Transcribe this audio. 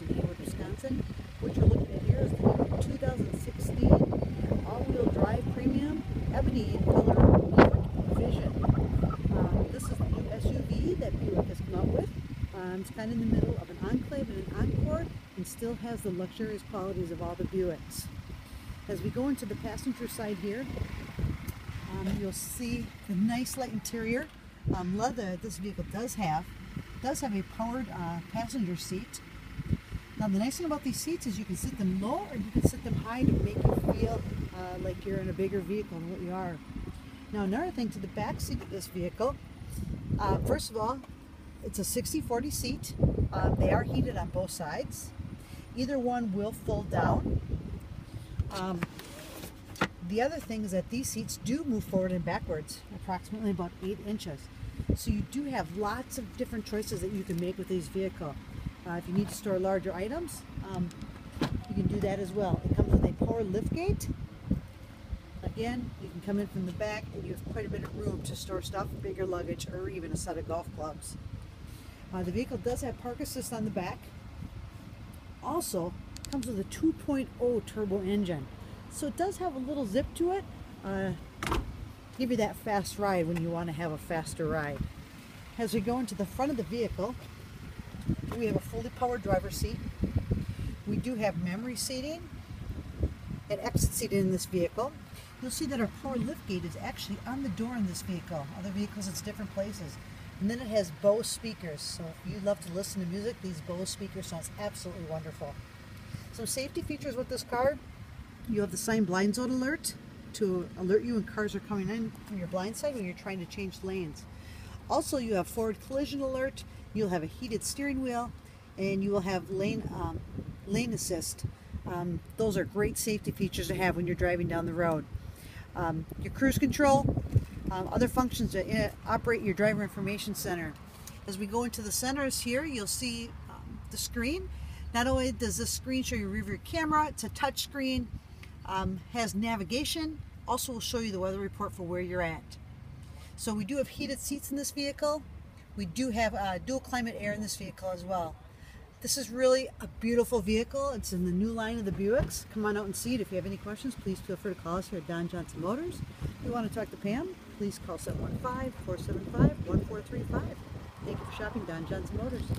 Motors in Hayward, Wisconsin. What you're looking at here is the 2016 all-wheel drive premium ebony in color Buick Vision. This is the new SUV that Buick has come out with. It's kind of in the middle of an Enclave and an Encore, and still has the luxurious qualities of all the Buicks. As we go into the passenger side here, you'll see the nice light interior leather that this vehicle does have a powered passenger seat. Now the nice thing about these seats is you can sit them low or you can sit them high to make you feel like you're in a bigger vehicle than what you are. Now another thing to the back seat of this vehicle, first of all, it's a 60/40 seat. They are heated on both sides. Either one will fold down. The other thing is that these seats do move forward and backwards, approximately about 8 inches. So you do have lots of different choices that you can make with this vehicle. If you need to store larger items, you can do that as well. It comes with a power liftgate. Again, you can come in from the back and you have quite a bit of room to store stuff, bigger luggage, or even a set of golf clubs. The vehicle does have park assist on the back. Also, comes with a 2.0 turbo engine. So it does have a little zip to it. Give you that fast ride when you want to have a faster ride. As we go into the front of the vehicle, we have a fully powered driver's seat. We do have memory seating and exit seating in this vehicle. You'll see that our power liftgate is actually on the door in this vehicle. Other vehicles, it's different places. And then it has Bose speakers. So if you love to listen to music, these Bose speakers sound absolutely wonderful. Some safety features with this car: you have the sign blind zone alert to alert you when cars are coming in from your blind side when you're trying to change lanes. Also, you have forward collision alert. You'll have a heated steering wheel, and you will have lane assist. Those are great safety features to have when you're driving down the road. Your cruise control, other functions to operate your driver information center. As we go into the centers here, you'll see the screen. Not only does this screen show your rear view camera, it's a touch screen, has navigation, also will show you the weather report for where you're at. So we do have heated seats in this vehicle. We do have dual climate air in this vehicle as well. This is really a beautiful vehicle. It's in the new line of the Buicks. Come on out and see it. If you have any questions, please feel free to call us here at Don Johnson Motors. If you want to talk to Pam, please call 715-475-1435. Thank you for shopping Don Johnson Motors.